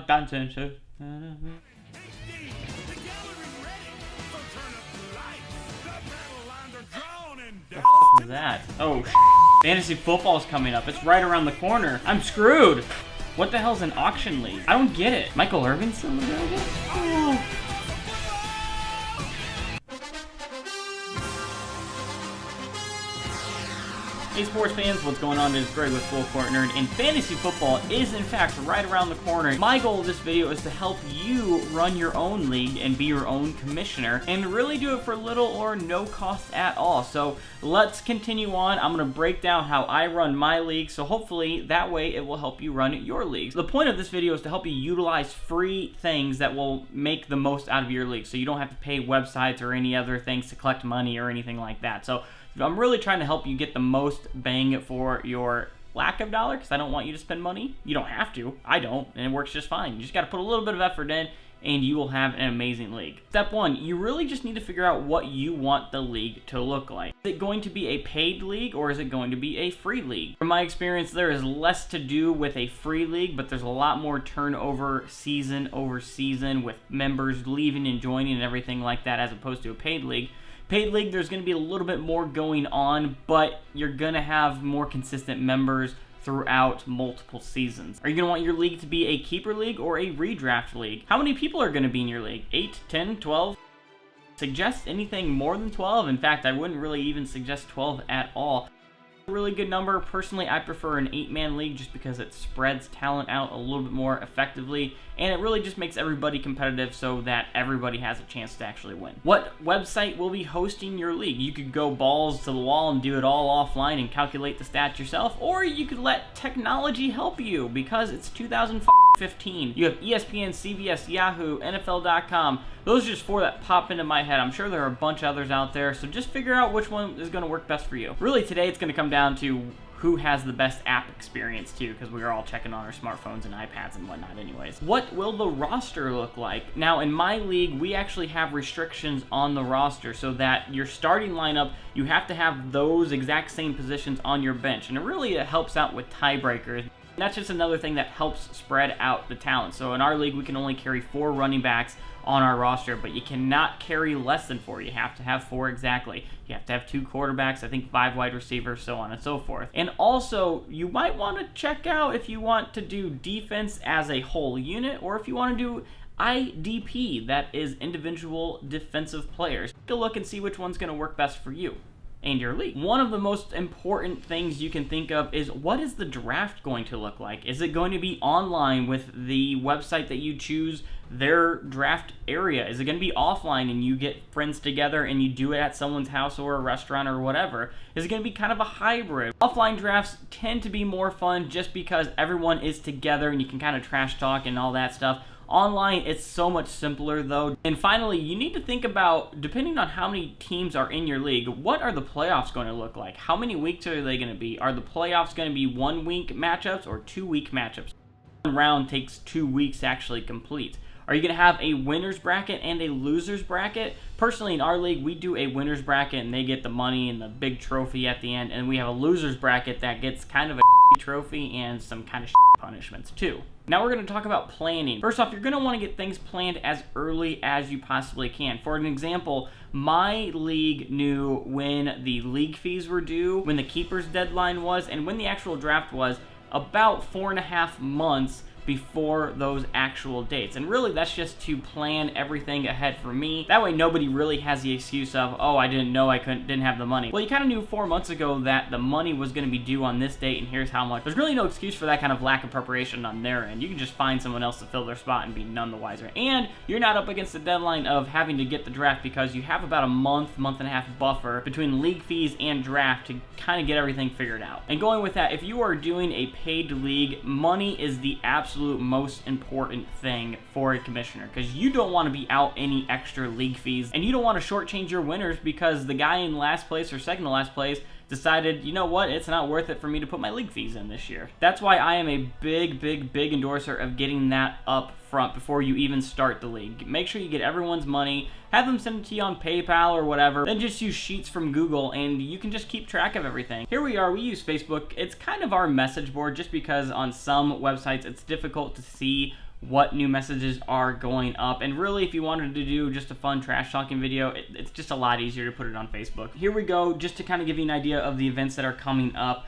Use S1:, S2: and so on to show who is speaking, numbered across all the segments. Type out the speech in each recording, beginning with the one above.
S1: Dancing shoes. What was that? Oh, fantasy football's coming up. It's right around the corner. I'm screwed. What the hell's an auction league? I don't get it. Michael Irvin's still available? Oh. Hey sports fans, what's going on? It is Greg with Fullcourt Nerd, and fantasy football is in fact right around the corner. My goal of this video is to help you run your own league and be your own commissioner, and really do it for little or no cost at all. So let's continue on. I'm going to break down how I run my league, so hopefully that way it will help you run your league. The point of this video is to help you utilize free things that will make the most out of your league, so you don't have to pay websites or any other things to collect money or anything like that. So I'm really trying to help you get the most bang for your lack of dollar, because I don't want you to spend money. You don't have to. I don't, and it works just fine. You just got to put a little bit of effort in, and you will have an amazing league. Step one, you really just need to figure out what you want the league to look like. Is it going to be a paid league, or is it going to be a free league? From my experience, there is less to do with a free league, but there's a lot more turnover season over season with members leaving and joining and everything like that, as opposed to a paid league. Paid league, there's going to be a little bit more going on, but you're going to have more consistent members throughout multiple seasons. Are you going to want your league to be a keeper league or a redraft league? How many people are going to be in your league? 8, 10, 12? Suggest anything more than 12. In fact, I wouldn't really even suggest 12 at all. Really good number. Personally, I prefer an 8-man league just because it spreads talent out a little bit more effectively, and it really just makes everybody competitive so that everybody has a chance to actually win. What website will be hosting your league? You could go balls to the wall and do it all offline and calculate the stats yourself, or you could let technology help you, because it's 2015. You have ESPN, CBS, Yahoo, NFL.com. Those are just 4 that pop into my head. I'm sure there are a bunch of others out there, so just figure out which one is going to work best for you. Really, today it's going to come down to who has the best app experience too, because we are all checking on our smartphones and iPads and whatnot anyways. What will the roster look like? Now, in my league, we actually have restrictions on the roster so that your starting lineup, you have to have those exact same positions on your bench, and it helps out with tiebreakers. That's just another thing that helps spread out the talent. So in our league, we can only carry 4 running backs on our roster, but you cannot carry less than 4. You have to have 4 exactly. You have to have 2 quarterbacks, I think 5 wide receivers, so on and so forth. And also, you might want to check out if you want to do defense as a whole unit, or if you want to do IDP, that is individual defensive players. Take a look and see which one's going to work best for you and your league. One of the most important things you can think of is, what is the draft going to look like? Is it going to be online with the website that you choose, their draft area? Is it going to be offline and you get friends together and you do it at someone's house or a restaurant or whatever? Is it going to be kind of a hybrid? Offline drafts tend to be more fun just because everyone is together and you can kind of trash talk and all that stuff. Online, it's so much simpler though. And finally, you need to think about, depending on how many teams are in your league, what are the playoffs going to look like? How many weeks are they going to be? Are the playoffs going to be 1-week matchups or 2-week matchups? One round takes 2 weeks to actually complete. Are you going to have a winner's bracket and a loser's bracket? Personally, in our league, we do a winner's bracket and they get the money and the big trophy at the end, and we have a loser's bracket that gets kind of a trophy and some kind of punishments too. Now we're going to talk about planning. First off, you're going to want to get things planned as early as you possibly can. For an example, my league knew when the league fees were due, when the keeper's deadline was, and when the actual draft was, about 4.5 months before those actual dates. And really, that's just to plan everything ahead for me. That way nobody really has the excuse of, oh, I didn't know, I didn't have the money. Well, you kind of knew 4 months ago that the money was going to be due on this date, and here's how much. There's really no excuse for that kind of lack of preparation on their end. You can just find someone else to fill their spot and be none the wiser. And you're not up against the deadline of having to get the draft, because you have about a month and a half buffer between league fees and draft to kind of get everything figured out. And going with that, if you are doing a paid league, money is the absolute most important thing for a commissioner, because you don't want to be out any extra league fees, and you don't want to shortchange your winners because the guy in last place or second to last place decided, you know what, it's not worth it for me to put my league fees in this year. That's why I am a big endorser of getting that up front before you even start the league. Make sure you get everyone's money, have them send it to you on PayPal or whatever, then just use Sheets from Google and you can just keep track of everything. Here we are, we use Facebook. It's kind of our message board just because on some websites it's difficult to see what new messages are going up, and really if you wanted to do just a fun trash talking video, it's just a lot easier to put it on Facebook. Here we go, just to kind of give you an idea of the events that are coming up.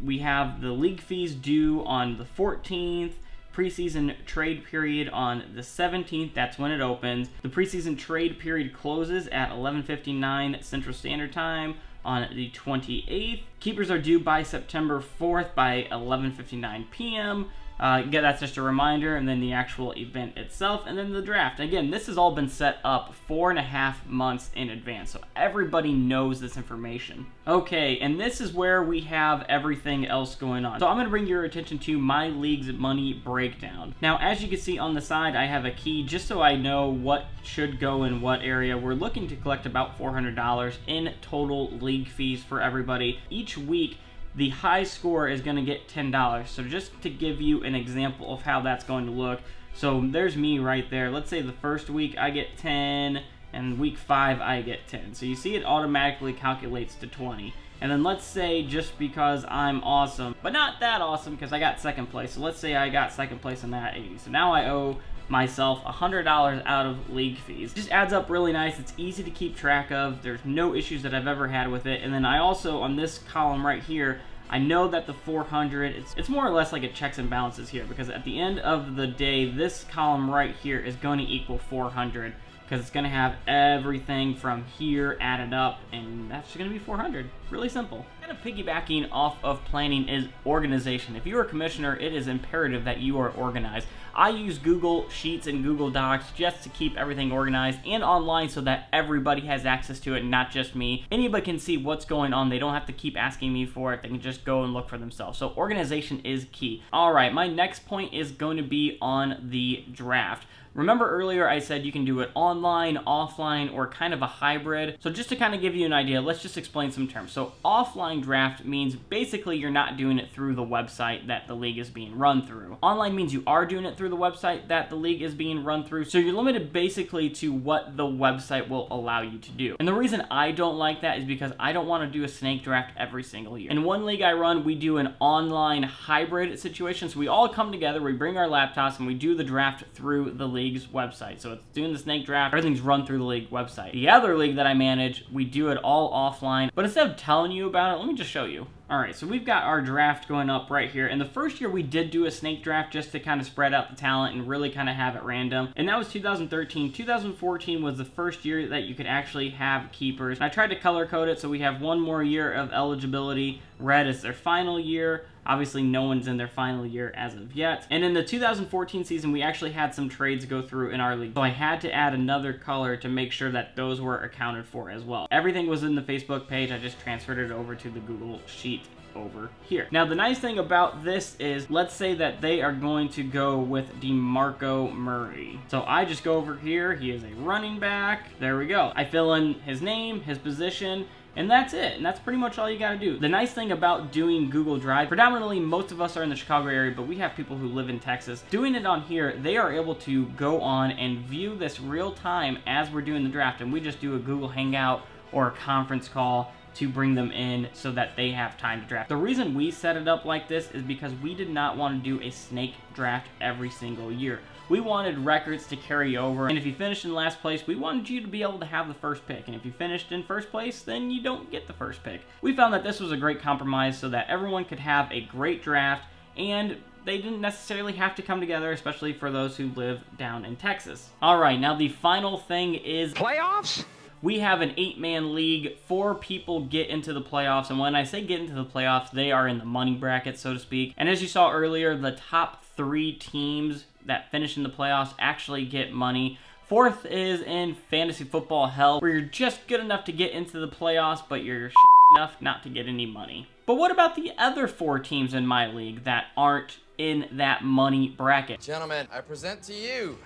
S1: We have the league fees due on the 14th, preseason trade period on the 17th, that's when it opens. The preseason trade period closes at 11:59 Central Standard Time on the 28th. Keepers are due by September 4th by 11:59 p.m. Again, that's just a reminder, and then the actual event itself, and then the draft. Again, this has all been set up 4.5 months in advance, so everybody knows this information. Okay, and this is where we have everything else going on. So I'm going to bring your attention to my league's money breakdown. Now, as you can see on the side, I have a key just so I know what should go in what area. We're looking to collect about $400 in total league fees for everybody. Each week, the high score is going to get $10. So just to give you an example of how that's going to look. So there's me right there. Let's say the first week I get 10 and week 5 I get 10. So you see it automatically calculates to 20. And then let's say just because I'm awesome, but not that awesome because I got second place. So let's say I got second place in that 80. So now I owe myself $100 out of league fees. It just adds up really nice. It's easy to keep track of. There's no issues that I've ever had with it. And then I also, on this column right here, I know that the 400, it's more or less like a checks and balances here, because at the end of the day, this column right here is going to equal 400, because it's going to have everything from here added up, and that's going to be 400. Really simple. Kind of piggybacking off of planning is organization. If you're a commissioner, it is imperative that you are organized. I use Google Sheets and Google Docs just to keep everything organized and online so that everybody has access to it, not just me. Anybody can see what's going on. They don't have to keep asking me for it. They can just go and look for themselves. So organization is key. All right, my next point is going to be on the draft. Remember earlier I said you can do it online, offline, or kind of a hybrid. So just to kind of give you an idea, let's just explain some terms. So offline draft means basically you're not doing it through the website that the league is being run through. Online means you are doing it through the website that the league is being run through. So you're limited basically to what the website will allow you to do. And the reason I don't like that is because I don't want to do a snake draft every single year. In one league I run, we do an online hybrid situation. So we all come together, we bring our laptops, and we do the draft through the league's website. So it's doing the snake draft, everything's run through the league website. The other league that I manage, we do it all offline, but instead of telling you about it, let me just show you. Alright, so we've got our draft going up right here, and the first year we did do a snake draft just to kind of spread out the talent and really kind of have it random, and that was 2013. 2014 was the first year that you could actually have keepers. And I tried to color code it so we have one more year of eligibility. Red is their final year. Obviously, no one's in their final year as of yet. And in the 2014 season, we actually had some trades go through in our league. So I had to add another color to make sure that those were accounted for as well. Everything was in the Facebook page. I just transferred it over to the Google Sheet over here. Now, the nice thing about this is, let's say that they are going to go with DeMarco Murray. So I just go over here. He is a running back. There we go. I fill in his name, his position, and that's it. And that's pretty much all you got to do. The nice thing about doing Google Drive, predominantly most of us are in the Chicago area, but we have people who live in Texas. Doing it on here, they are able to go on and view this real time as we're doing the draft. And we just do a Google Hangout or a conference call to bring them in so that they have time to draft. The reason we set it up like this is because we did not want to do a snake draft every single year. We wanted records to carry over, and if you finished in last place, we wanted you to be able to have the first pick, and if you finished in first place, then you don't get the first pick. We found that this was a great compromise so that everyone could have a great draft, and they didn't necessarily have to come together, especially for those who live down in Texas. All right, now the final thing is playoffs. We have an 8-man league. 4 people get into the playoffs, and when I say get into the playoffs, they are in the money bracket, so to speak. And as you saw earlier, the top 3 teams that finish in the playoffs actually get money. 4th is in fantasy football hell, where you're just good enough to get into the playoffs, but you're enough not to get any money. But what about the other 4 teams in my league that aren't in that money bracket?
S2: Gentlemen, I present to you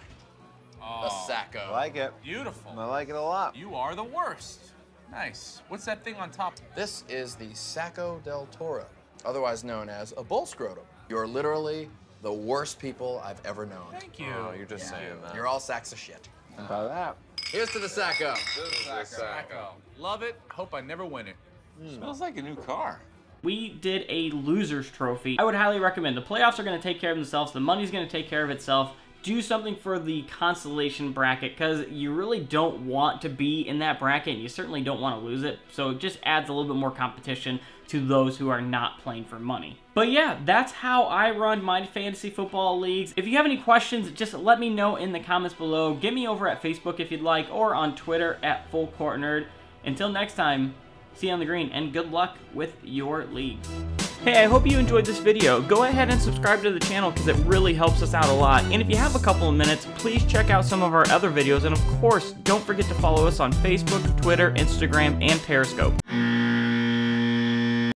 S2: a Sacco.
S3: I like it.
S4: Beautiful.
S3: I like it a lot.
S4: You are the worst.
S3: Nice. What's that thing on top?
S2: This is the Sacco del Toro, otherwise known as a bull scrotum. You're literally the worst people I've ever known.
S3: Thank you.
S4: Oh, you're just saying that.
S2: You're all sacks of shit.
S4: How about that?
S2: Here's to the Sacco.
S3: Sacco. Love it. Hope I never win it.
S4: Smells like a new car.
S1: We did a loser's trophy. I would highly recommend. The playoffs are going to take care of themselves. The money's going to take care of itself. Do something for the consolation bracket because you really don't want to be in that bracket and you certainly don't want to lose it. So it just adds a little bit more competition to those who are not playing for money. But yeah, that's how I run my fantasy football leagues. If you have any questions, just let me know in the comments below. Get me over at Facebook if you'd like or on Twitter at Fullcourt Nerd. Until next time, see you on the green and good luck with your league. Hey, I hope you enjoyed this video. Go ahead and subscribe to the channel because it really helps us out a lot. And if you have a couple of minutes, please check out some of our other videos. And of course, don't forget to follow us on Facebook, Twitter, Instagram, and Periscope.